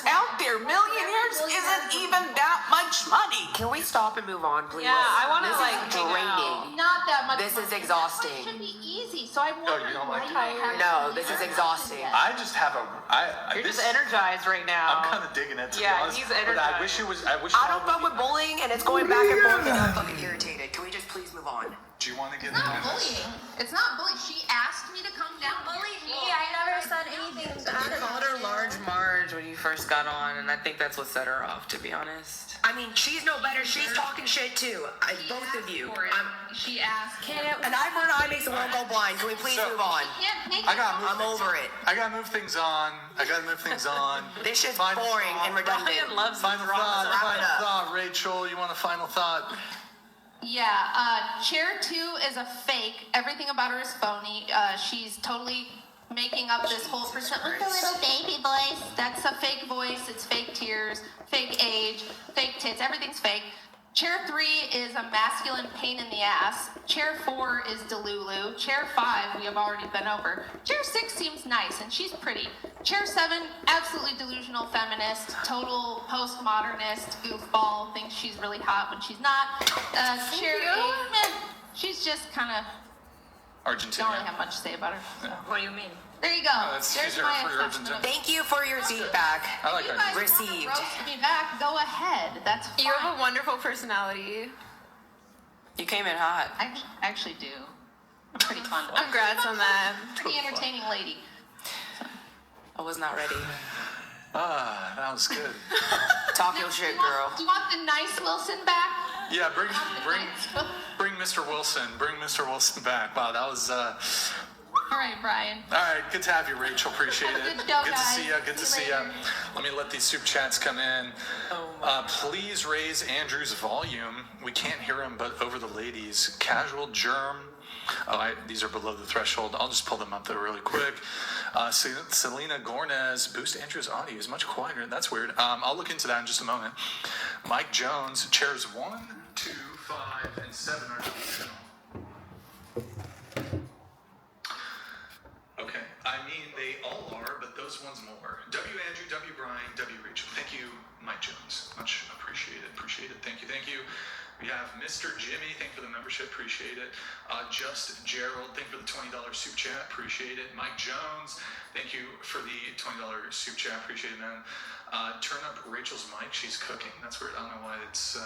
millionaires out there. Millionaires isn't even that much money. Can we stop and move on, please? Yeah, I want to This like is hang out. draining. Not that much. This is money. exhausting. It should be easy. So I wonder you don't why like you don't have No, to this is learn exhausting. that. I just have You're this, just energized right now. I'm kind of digging it, to be Yeah, honest. he's But I energized. wish it was, I don't fuck with bullying, and it's going back and forth, and I'm fucking irritated. Can we just please move on? Do you want to get It's not into this? bullying. It's not bullying. She asked me to come down. Bullied me. I never said anything bad You about called her Large Marge when you first got on, and I think that's what set her off, to be honest. I mean, she's no better. She's talking shit, too. Both of you. She asked. An eye for an eye makes the world go blind. Can we please move on? Can't make I got I'm over it. I gotta move things on. This shit's Final boring thought. and redundant. Ryan loves Final drama. thought. Wrap it Final up. thought. Rachel, you want a final thought? Yeah, Chair 2 is a fake. Everything about her is phony. She's totally making up this whole percent with the little baby voice. That's a fake voice. It's fake tears, fake age, fake tits. Everything's fake. Chair 3 is a masculine pain in the ass. Chair 4 is Delulu. Chair 5 we have already been over. Chair 6 seems nice and she's pretty. Chair 7, absolutely delusional feminist, total postmodernist, goofball, thinks she's really hot when she's not. Chair 8, meh, she's just kind of, Argentina. don't really have much to say about her. So. What do you mean? There you go. that's There's easier my for your assessment. Argentina. Thank you for your feedback. I like If you guys Argentina. want to Received. roast me back, go ahead. That's fine. You have a wonderful personality. You came in hot. I actually do. I'm pretty fun. Congrats on that. Pretty entertaining lady. I was not ready. Ah, that was good. Talk Now, your shit, do you want- girl. Do you want the nice Wilson back? Yeah, bring Bring. Mr. Wilson. Bring Mr. Wilson back. Wow, that was. All right, Brian. All right, good to have you, Rachel. Appreciate Have a it. good show, Good to see you. guys. Good to See see you you. later. Let me let these soup chats come in. Please raise Andrew's volume. We can't hear him, but over the ladies. Casual germ. These are below the threshold. I'll just pull them up there really quick. Selena Gornez, boost Andrew's audio is much quieter. That's weird. I'll look into that in just a moment. Mike Jones, chairs 1, 2, 5, and 7 are delusional. Okay, I mean, they all are, but those ones more. W. Andrew, W. Brian, W. Rachel. Thank you, Mike Jones. Much appreciated. Appreciate it. Thank you. Thank you. We have Mr. Jimmy. Thank you for the membership. Appreciate it. Just Gerald. Thank you for the $20 soup chat. Appreciate it. Mike Jones. Thank you for the $20 soup chat. Appreciate it, man. Turn up Rachel's mic. She's cooking. That's weird. I don't know why it's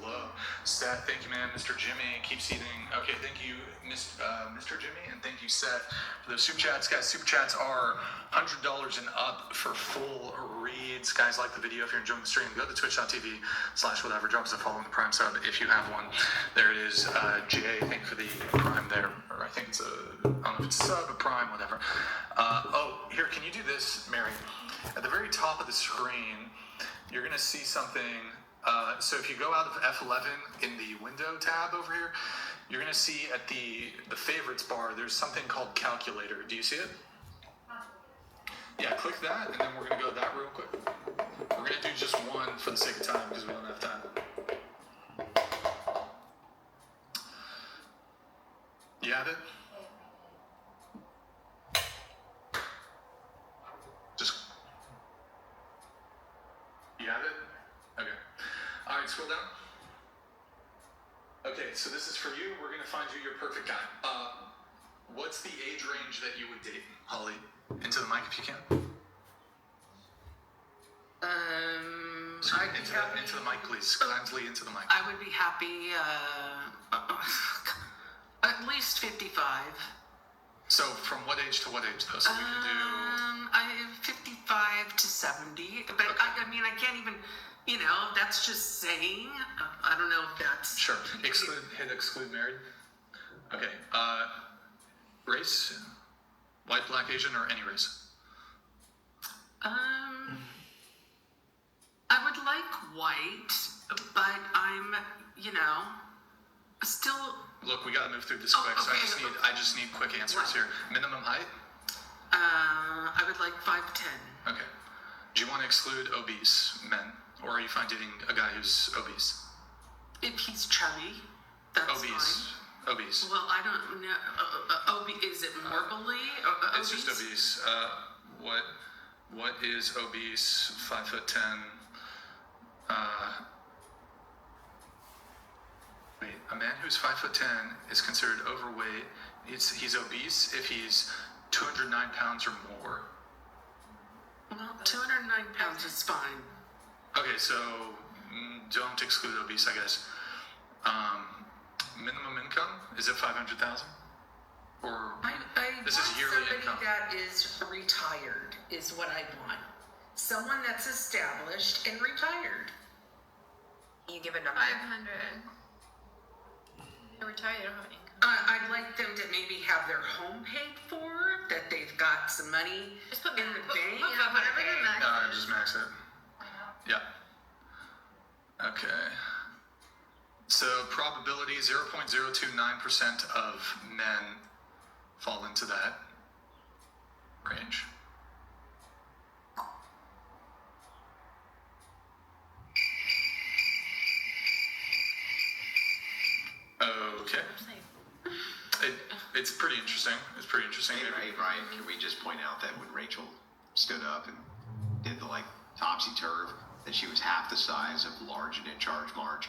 low. Seth, thank you, man. Mr. Jimmy keeps eating. Okay, thank you, Mr. Jimmy, and thank you, Seth, for those super chats. Guys, super chats are $100 and up for full reads. Guys, like the video if you're enjoying the stream. Go to twitch.tv/whatever. Drop us a follow in the Prime sub if you have one. There it is. Jay, thank you for the Prime there. Or I think it's a, I don't know if it's a sub, a Prime, whatever. Here, can you do this, Mary? At the very top of the screen, you're going to see something. So if you go out of F11 in the window tab over here, you're going to see at the favorites bar, there's something called calculator. Do you see it? Yeah, click that, and then we're going to go that real quick. We're going to do just one for the sake of time because we don't have time. You have it? You have it? Okay. All right, scroll down. Okay, so this is for you. We're going to find you your perfect guy. What's the age range that you would date, Holly? Into the mic if you can. Sorry, into the mic, please. Kindly into the mic. I would be happy, at least 55. So from what age to what age, though? So we can do... I am 55 to 70, but Okay. I mean, I can't even, that's just saying. I don't know if that's... Sure. Hit exclude married. Okay. Race? White, black, Asian, or any race? I would like white, but I'm, still... Look, we gotta move through this quick, so okay. I just need quick answers here. Minimum height? I would like 5'10". Okay. Do you want to exclude obese men, or are you fine dating a guy who's obese? If he's chubby, that's Obese. fine. Obese. Well, I don't know. Is it morbidly? It's just obese. What What is obese, 5'10"? Wait, a man who's 5'10" is considered overweight. He's obese if he's 209 pounds or more. Well, 209 pounds is fine. Okay, so don't exclude obese, I guess. Minimum income, is it 500,000? Or I this want is yearly somebody income. that is retired, is what I want. Someone that's established and retired. You give a number. 500. You're retired, you don't have any. I'd like them to maybe have their home paid for, that they've got some money Just put in the bank. whatever the max. Just max it. Yeah. Okay. So probability 0.029% of men fall into that range. Okay. It's pretty interesting. It's pretty interesting. Hey, Ryan, can we just point out that when Rachel stood up and did the topsy-turv, that she was half the size of large and in charge Marge?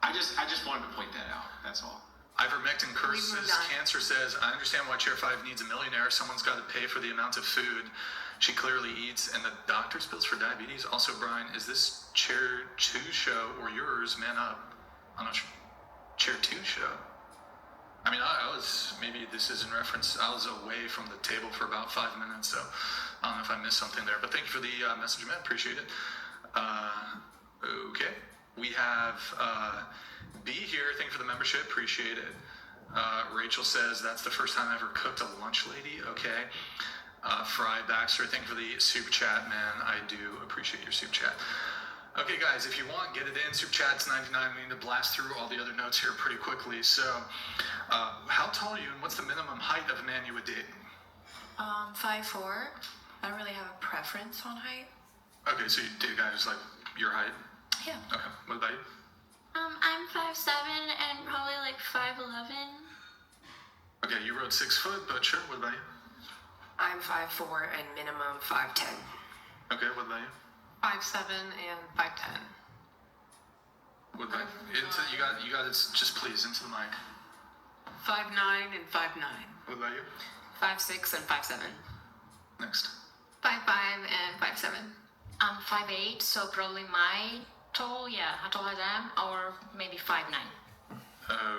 I just wanted to point that out. That's all. Ivermectin curses We've moved on. cancer says, I understand why Chair 5 needs a millionaire. Someone's got to pay for the amount of food she clearly eats and the doctor's bills for diabetes. Also, Brian, is this Chair 2 show or yours? Man up. I'm not sure. Chair 2 show. I mean, I was, maybe this is in reference, I was away from the table for about 5 minutes, so I don't know if I missed something there. But thank you for the message, man. Appreciate it. Okay. We have B here. Thank you for the membership. Appreciate it. Rachel says, that's the first time I ever cooked a lunch lady. Okay. Fry Baxter, thank you for the super chat, man. I do appreciate your super chat. Okay, guys, if you want, get it in. Super chat's 99. We need to blast through all the other notes here pretty quickly. So, how tall are you, and what's the minimum height of a man you would date? 5'4". I don't really have a preference on height. Okay, so you date a guy who's like your height? Yeah. Okay, what about you? I'm 5'7" and probably like 5'11". Okay, you wrote 6 foot, but sure, what about you? I'm 5'4" and minimum 5'10". Okay, what about you? 5'7" and 5'10". What about you? You got it, just please, into the mic. 5'9" and 5'9". What about you? 5'6" and 5'7". Next. 5'5" and 5'7". I'm 5'8", so probably my tall, how tall as I am, or maybe 5'9".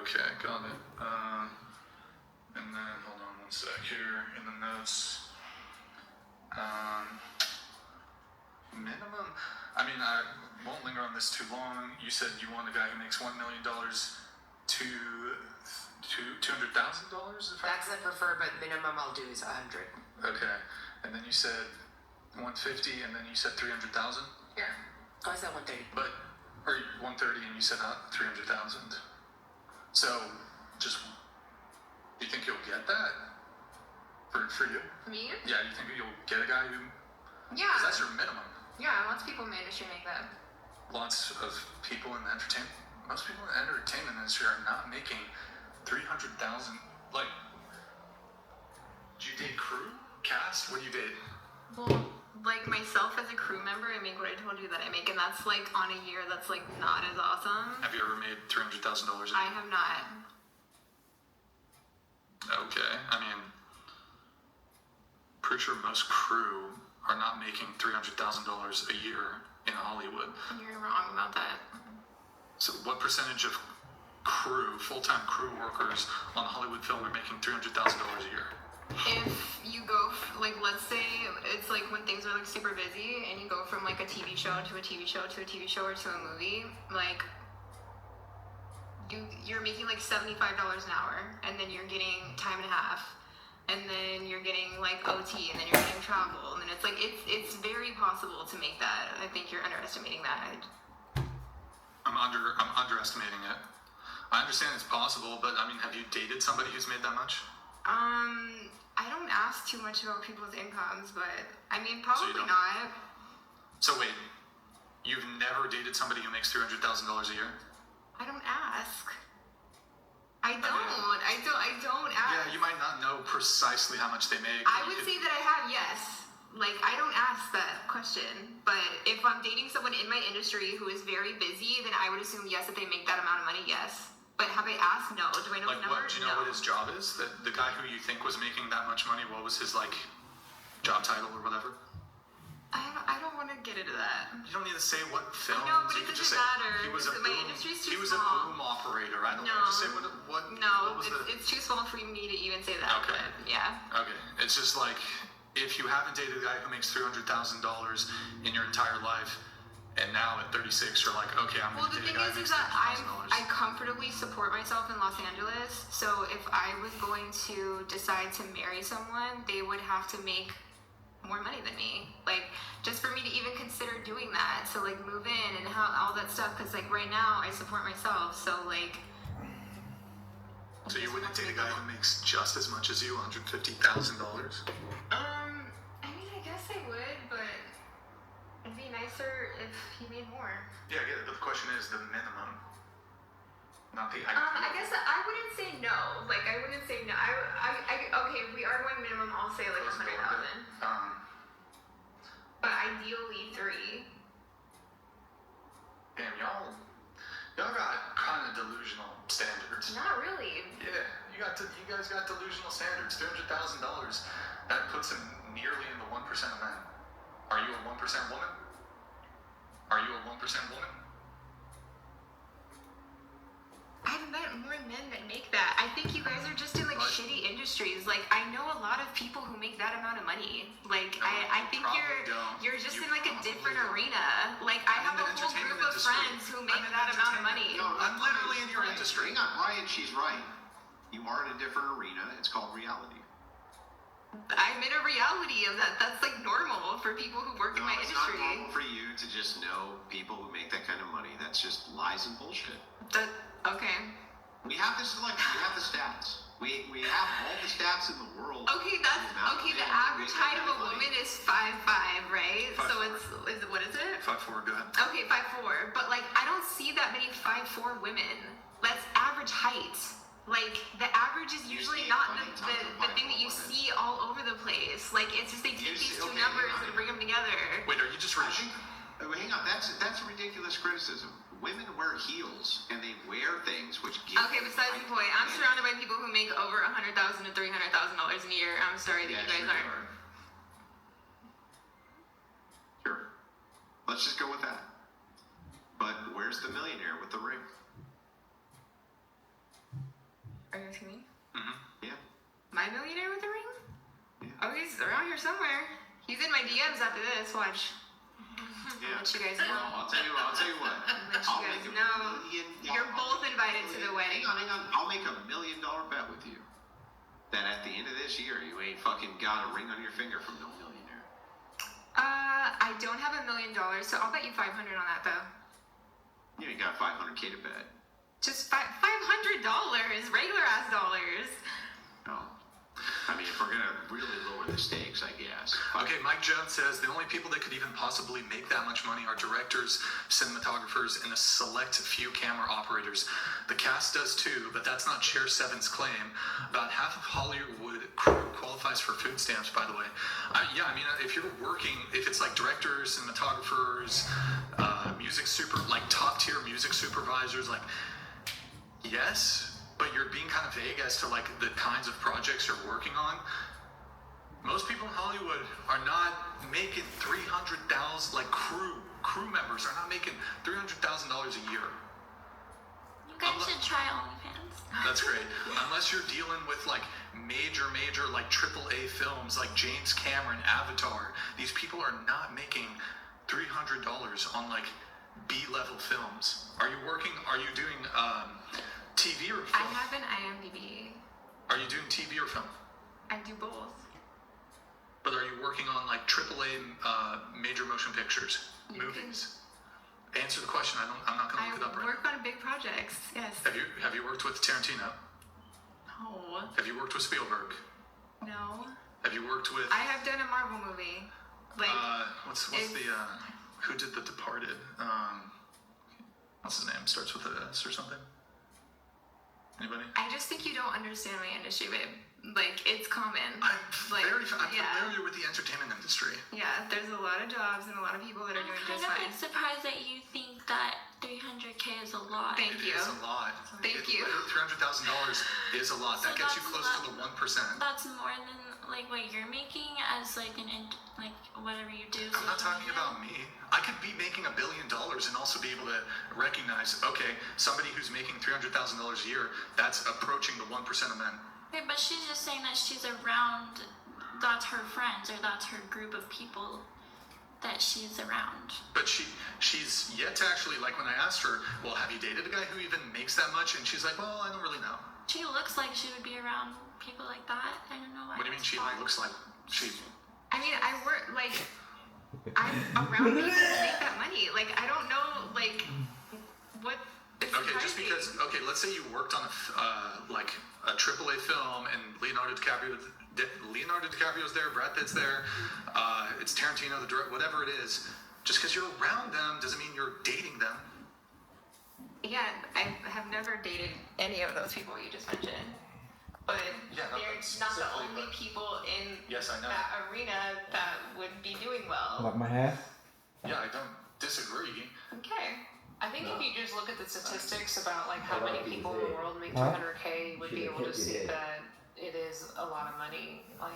Okay, got it. And then, hold on one sec here in the notes. Minimum, I mean, I won't linger on this too long. You said you want a guy who makes $1 million to $200,000? That's the preferred, but minimum I'll do is 100. Okay, and then you said 150, and then you said 300,000. Yeah. Oh, I said 130. But or 130, and you said 300,000. So, just do you think you'll get that for you? Me? Yeah, you think you'll get a guy who? Yeah. Because that's your minimum. Yeah, lots of people in the industry make that. Lots of people in the entertainment. Most people in the entertainment industry are not making 300,000. Like, do you date crew, cast? What do you date? Well, like myself as a crew member, I make what I told you that I make, and that's like on a year that's like not as awesome. Have you ever made $300,000 a year? I have not. Okay, I mean, pretty sure most crew are not making $300,000 a year in Hollywood. You're wrong about that. So what percentage of crew, full-time crew workers on a Hollywood film are making $300,000 a year? If you go, like, let's say it's like when things are like super busy and you go from like a TV show to a TV show to a TV show or to a movie, like you're making like $75 an hour, and then you're getting time and a half, and then you're getting like OT, and then you're getting travel, and then it's like it's very possible to make that. I think you're underestimating that. I'm underestimating it. I understand it's possible, but I mean, have you dated somebody who's made that much? I don't ask too much about people's incomes, but I mean, So you probably don't- not. So wait, you've never dated somebody who makes $300,000 a year? I don't ask. I don't ask. Yeah, you might not know precisely how much they make. I would say that I have, yes. Like, I don't ask that question. But if I'm dating someone in my industry who is very busy, then I would assume yes, if they make that amount of money, yes. But have I asked? No. Do I know Like his number? what? Do you know No. what his job is? The guy who you think was making that much money, what was his like job title or whatever? I don't want to get into that. You don't need to say what films. know, but you it could doesn't just say matter, he was a because my boom. industry's too He was a small. boom operator. I don't No. know. Just say what No, was the. it's too small for me to even say that. Okay. But yeah. Okay, it's just like if you haven't dated a guy who makes $300,000 in your entire life, and now at 36 you're like, okay, I'm Well, gonna the date thing a guy who is makes that $300,000. I comfortably support myself in Los Angeles. So if I was going to decide to marry someone, they would have to make more money than me. Like, just for me to even consider doing that. So like move in and how all that stuff. Because like right now I support myself. So like. So you wouldn't date a guy who makes just as much as you, $150,000? I mean, I guess I would, but it'd be nicer if he made more. Yeah, I get it. But the question is the minimum, not the ideal. I guess I wouldn't say no. Like, I wouldn't say no. Okay, if we are going minimum, I'll say like 100,000. But ideally 3. Damn, y'all got kind of delusional standards. Not really. Yeah, you guys got delusional standards. $300,000. That puts him nearly in the 1% of men. Are you a 1% woman? Are you a 1% woman? I've met more men that make that. I think you guys are just in like What? shitty industries. Like, I know a lot of people who make that amount of money. Like, No, I think probably don't. you're just You in like a probably different don't. arena. Like, I I'm have in a the whole entertainment group of industry. friends who I'm make in that amount of money. No, I'm literally in your industry. Hang on, Ryan, she's right. You are in a different arena. It's called reality. I'm in a reality of that. That's like normal for people who work in my It's not industry. normal for you to just know people who make that kind of money. That's just lies and bullshit. Okay. We have this we have the stats. We have all the stats in the world. Okay, the average height of a woman is 5'5", right? 5'4". So it's what is it? 5'4", go ahead. Okay, 5'4". But like, I don't see that many 5'4" women. That's average height. Like, the average is usually not the thing that you see all over the place. Like, it's just they take these two numbers and bring them together. Wait, are you just I think, hang on, that's a ridiculous criticism. Women wear heels and they wear things which give. Okay, besides the point, I'm surrounded by people who make over $100,000 to $300,000 a year. I'm sorry that you guys aren't. Sure. Let's just go with that. But where's the millionaire with the ring? Are you asking me? Yeah. My millionaire with the ring? Yeah. Oh, he's around here somewhere. He's in my DMs after this. Watch. Yeah. I'll let you guys know. Well, I'll tell you what. Let you I'll guys make a know. million. You're both invited to the wedding. Hang on. I'll make $1 million bet with you that at the end of this year you ain't fucking got a ring on your finger from no millionaire. I don't have $1 million, so I'll bet you 500 on that though. You ain't got $500K to bet. Just $500, regular ass dollars. No. I mean, if we're gonna really lower the stakes, I guess. Okay, Mike Jones says the only people that could even possibly make that much money are directors, cinematographers, and a select few camera operators. The cast does too, but that's not Chair 7's claim. About half of Hollywood crew qualifies for food stamps, by the way. Yeah, I mean, if you're working, if it's like directors, cinematographers, like top tier music supervisors, like, yes. But you're being kind of vague as to like the kinds of projects you're working on. Most people in Hollywood are not making $300,000. Like crew members are not making $300,000 a year. You guys should try OnlyFans. That's great. Unless you're dealing with like major like AAA films like James Cameron, Avatar. These people are not making $300 on like B-level films. Are you doing TV or film? I have an IMDb. Are you doing TV or film? I do both. But are you working on like AAA major motion pictures, movies? Answer the question. I'm not going to look it up I right work on big projects. Yes. now. Have you worked with Tarantino? No. Have you worked with Spielberg? No. Have you worked with I have done a Marvel movie. Like, what's it's- the who did The Departed? What's his name? Starts with an S or something. Anybody? I just think you don't understand my industry, babe. Like, it's common. I'm like, familiar with the entertainment industry. Yeah. there's a lot of jobs and a lot of people that are doing just I'm fine. kind of surprised that you think that 300K is a lot. Thank you. It is a lot. Thank you. $300,000 is a lot. So That gets you that's close to the 1%. That's more than like what you're making as like like whatever you do. I'm not talking about me. I could be making $1 billion and also be able to recognize, okay, somebody who's making $300,000 a year, that's approaching the 1% of men. Okay, but she's just saying that she's around. That's her friends or that's her group of people that she's around. But she's yet to actually, like when I asked her, well, have you dated a guy who even makes that much? And she's like, well, I don't really know. She looks like she would be around people like that. I don't know why. What do you mean she looks like she? I mean, I work like I'm around people who make that money. Like I don't know, like what. It's Okay, just surprising. because, okay, let's say you worked on like a AAA film and Leonardo DiCaprio's there, Brad Pitt's there, it's Tarantino, the director, whatever it is. Just because you're around them doesn't mean you're dating them. Yeah, I have never dated any of those people you just mentioned. But Yeah, no, they're that's not the specifically, only but- people in Yes, I know. that arena that would be doing well. Like my hair? Yeah, I don't disagree. Okay. I think if you just look at the statistics about like how many people in the world make Huh? 200K, would be able to see that it is a lot of money. Like,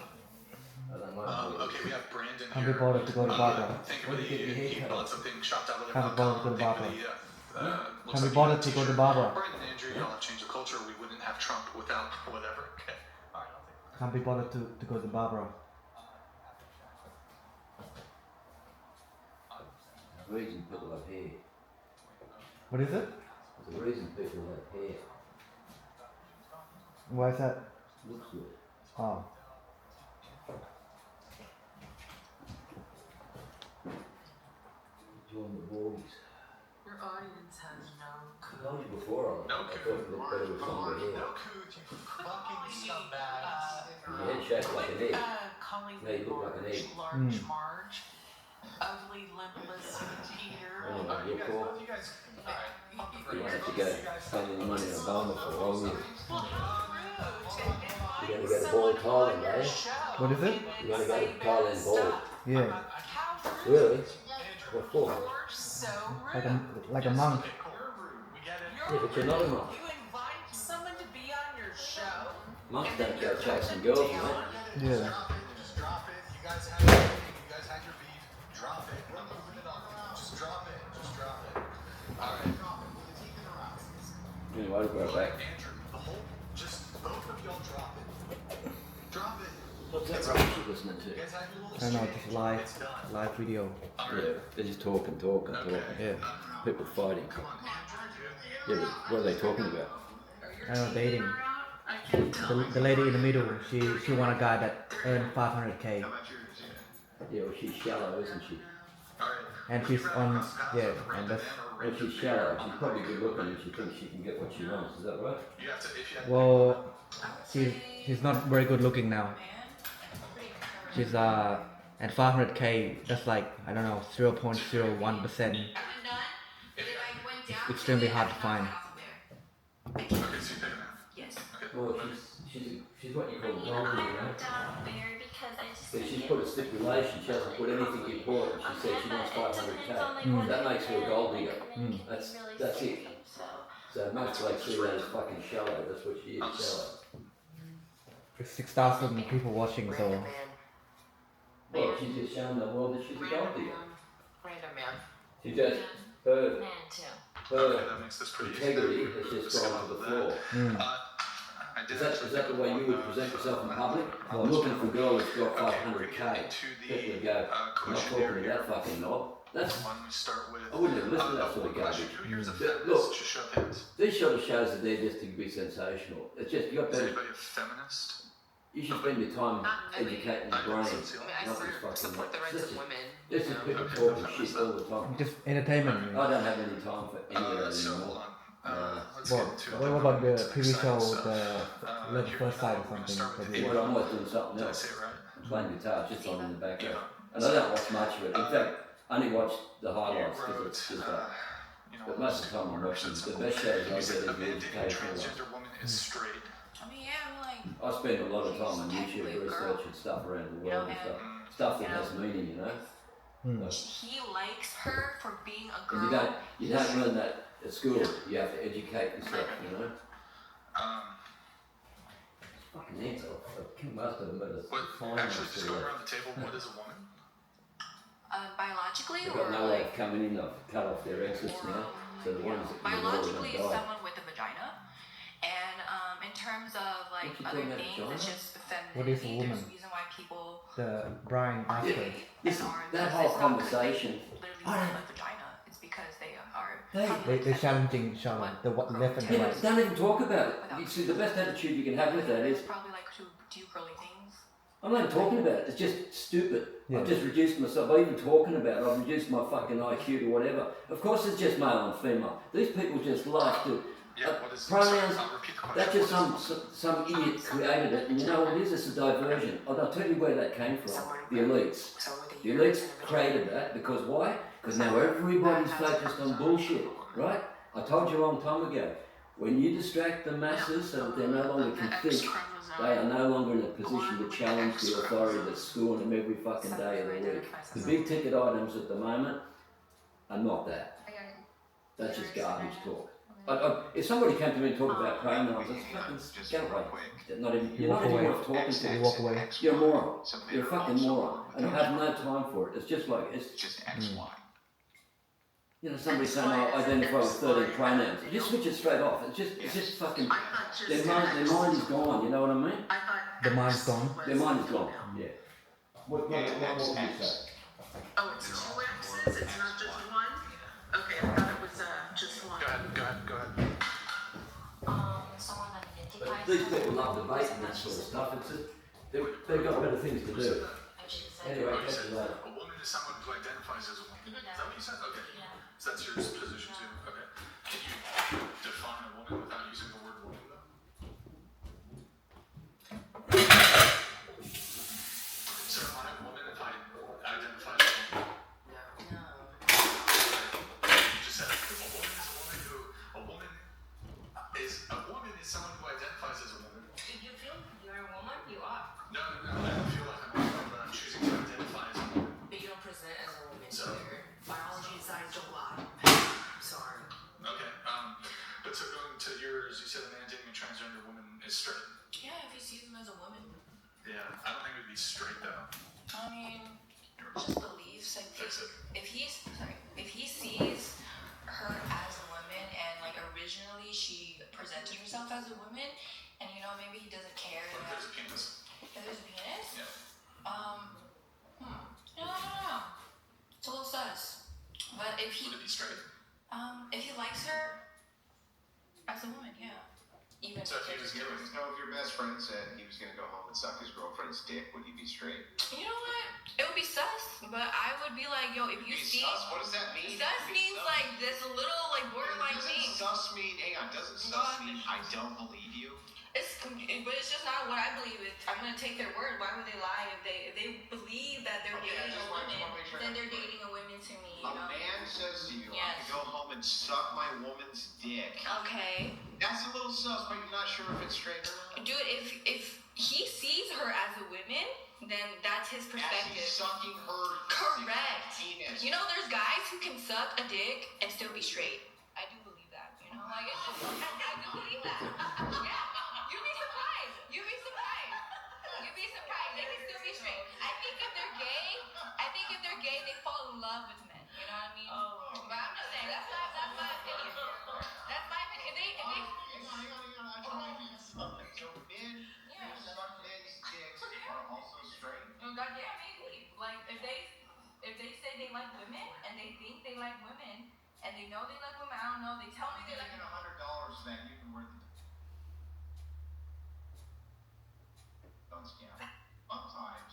Okay, we have Brandon Can't here. be bothered to go to Barbara. Think of it, he bought something, shopped out of Can't be bothered to go to Barbara. looks Can't be like bothered he to go had a to Barbara. t-shirt. Brandon and Andrew, y'all have changed the culture. We wouldn't have Trump without whatever. Okay. Alright, I'll take it. Can't be bothered to go to Barbara. The reason people have hair. What is it? The reason people have hair Why is that? looks good. Oh. Join the boys. your audience has no I clue. told you before, No I thought coup. it looked better with some of the hair. No coup, you fucking scumbags. Your head shaped like an egg. Calling Yeah, you look like an egg. large Marge, ugly, limpless Peter. I don't know what you're for. You guys, alright. You might have to go spend any money on Obama for all you. Well, how rude to You're invite gonna go to someone Ball Thailand, on your eh? show What is it? and then You're gonna go say to bad Thailand Ball. stuff. Yeah. How rude. Really? What for? You're so Like rude. like a monk. Okay, cool. You're rude. We get it. Yeah, but you're not a monk. You invite someone to be on your show. Monks don't go chasing girls, man. Yeah. Just drop it. You guys had your thing. You guys had your beef. Drop it. We're moving it on. Just drop it. Just drop it. Alright. Anyway, we'll go back. Andrew, the whole, just both of y'all drop it. Drop it. What's that rubbish you're listening You to? guys had your little I don't know, exchange. just live It's done. live video. Yeah, they're just talking. Okay. Yeah. People fighting. Come on, Andrew. Yeah, but what are they talking about? I don't know, dating. The lady in the middle, she want a guy that earned 500K. How about yours? Yeah, well, she's shallow, isn't she? Alright. And she's on, yeah, and that's, Well, she's shallow. She's probably good looking and she thinks she can get what she wants. Is that right? You have to, if you have well, she's not very good looking now. She's at 500K, that's like, I don't know, 0.01%. It's extremely hard to find. Okay, so you pay them out. Yes. Well, she's what you call I golden, you know? wrote down there because I just. But she's put a stipulation. She hasn't put anything important. She said she wants 500K. That makes her a gold digger. That's it. So most blokes see that as fucking shallow. That's what she is, shallow. There's 6,000 people watching, so Well, she's just showing the world that she's a gold digger. Random man. She just, her, Man too. Okay, her that makes this pretty easy. integrity has just gone to the floor. I did Is that the way you would present yourself in public? I'm looking for a girl that's got 500K. People would go, I'm not talking to that fucking knob. That's, Why don't we start with? I wouldn't have listened to that sort of question. garbage. Who here's a But feminist? look. Just show of hands. these sort of shows are there just to be sensational. It's just, you got Is better, anybody a feminist? you should spend your time educating your brain. I mean, I Not this support the rights of women. This is people talking shit all the time. just entertainment. I don't have any time for any of that So hold anymore. on. Let's What, get into what about the exciting TV show, stuff. the Love at First Sight or We're gonna something? start with that you Yeah, Ava. but I'm always doing something Did I else. say it right? Playing guitar, it's just on in the background. Eva. And I don't watch much of it. In fact, I only watch the You highlights because wrote, it's just like, you know, but most of the time I'm more watching sense the of best shows I You get said is a the man dating a educational ones. transgender woman is straight. I mean, yeah, like. I spend a lot of time on YouTube researching stuff around the world and stuff that has meaning, you know. he likes her for being a And girl. you don't learn that at school. You have to educate yourself, you know? Fucking ants, I killed most of them, but it's fine. Actually, just go around the table. What is a woman? Biologically, They've or got no way like of coming in, they've cut off their exits now. So the ones that can biologically die. is someone with a vagina, and in terms of like What you other calling that, things, vagina? it's just femininity. What is a There's woman? a reason why people The Brian asked her. Listen, that whole conversation. literally have a vagina. It's because they are. They're challenging each other. The left and the right. Don't even talk about it. You see, the best attitude you can have with that is, Probably like to do curly things. I'm not even talking about it. It's just stupid. Yeah. I've just reduced myself. By even talking about it, I've reduced my fucking IQ to whatever. Of course, it's just male and female. These people just like to. Pronouns, that's just some idiot created it, and you know what it is? It's a diversion. And I'll tell you where that came from. The elites. The elites created that because why? Because now everybody's focused on bullshit, right? I told you a long time ago. When you distract the masses so that they no longer can think, they are no longer in a position to challenge the authority that's schooling them every fucking day of the week. The big ticket items at the moment are not that. That's just garbage talk. If somebody came to me and talked about pronouns, it's fucking get away. You're not even worth talking to. You walk away. You're a moron. You're a fucking moron. And I have no time for it. It's just like, it's just XY. You know, somebody saying, I identify with 13 pronouns. You just switch it straight off. It's just fucking, their mind is gone, you know what I mean? The mind's gone. Their mind is gone, yeah. What would you say? Oh, it's 2 X's? It's not just one? Okay, I thought it was just one. Go ahead. Someone that But identifies these people love debate and that sort of stuff. It's just, they've got better things to do. Anyway, catch you later. A woman is someone who identifies as a woman. Is that what you said? Okay. So that's your position too. Okay. Can you define a woman without using the word woman though? So am I a woman if I identify as a woman? You just said a woman is someone who identifies as a woman. If you feel you're a woman, you are. No. I don't feel like I'm a woman, but I'm choosing to identify as a woman. But you don't present as a woman. So. Biology side don't lie. Sorry. Okay. But so going to yours, you said a man dating a transgender woman is straight. Yeah, if he sees them as a woman. Yeah, I don't think it would be straight though. I mean, just beliefs. Like if he sees her as a woman and like originally she presented herself as a woman, and you know maybe he doesn't care. What if there's a penis? If there's a penis? Yeah. No. It's a little sus. But if he Would it be straight? if he likes her as a woman, yeah. Even So if he was giving, If your best friend said he was going to go home and suck his girlfriend's dick, would you be straight? you know what? It would be sus, but I would be like, yo, if you see Sus? What does that mean? sus means like this little like borderline thing. Sus mean, hang on, doesn't sus mean I don't believe you? But it's just not what I believe. I'm gonna take their word. Why would they lie if they believe that they're Okay, I dating a just wanna woman? make sure. Then they're dating a woman to me. You A know. man says to you, I'm Yes. going to go home and suck my woman's dick. Okay. That's a little sus, but you're not sure if it's straight or not. Dude, if he sees her as a woman, then that's his As perspective. he's sucking her Correct. penis. You know, there's guys who can suck a dick and still be straight. I do believe that. You know, like I do believe that. Yeah. You'd be surprised. You'd be surprised. You'd be surprised. They can still be straight. I think if they're gay, they fall in love with men. You know what I mean? But I'm just saying that's my opinion. That's my opinion. If they Hang on. I don't know if you suck. So men who suck men's dicks are also straight. goddamn maybe. Like if they say they like women and they think they like women and they know they like women, I don't know. They tell me they like. $100 for that, you can worth it. Don't scam. Sometimes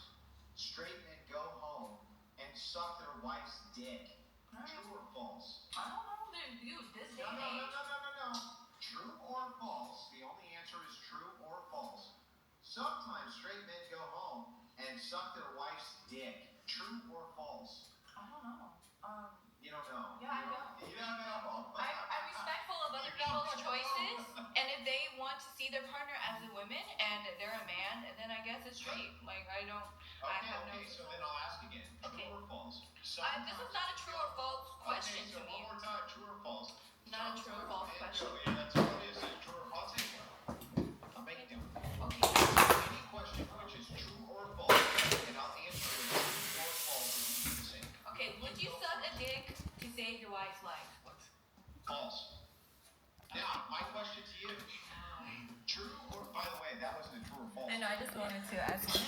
straight men go home and suck their wife's dick. True or false? I don't know. Dude, this day and age. No. True or false? The only answer is true or false. Sometimes straight men go home and suck their wife's dick. True or false? I don't know. You don't know. Yeah, I know. You don't know. I'm respectful of other people's choices, and if they want to see their partner as a woman and they're a man, then I guess it's straight. Like I have no. Okay, so then I'll ask again. True or false? This is not a true or false question Okay, so to me. one more time, true or false? Not a true or false question. Yeah, that's all it is. Is it true or false? I'll make it do. Okay. Any question which is true or false, and I'll answer it true or false if you do the same. Okay, would you suck a dick to save your wife's life? False. Now, my question to you. True or, by the way, that wasn't a true or false. And I just wanted to ask you.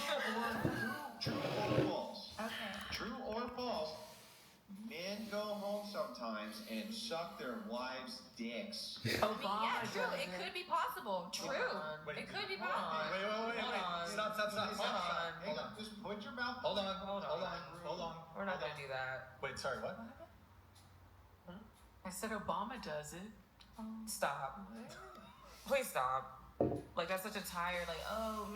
True or false? Okay. True or false? Men go home sometimes and suck their wives' dicks. Obama Yeah, true. It could be possible. True. It could be possible. Wait. Stop. Hang on. Just put your mouth. Hold on. We're not gonna do that. Wait, sorry, what? I said Obama does it. Stop. Please stop. Like that's such a tired. Like, oh,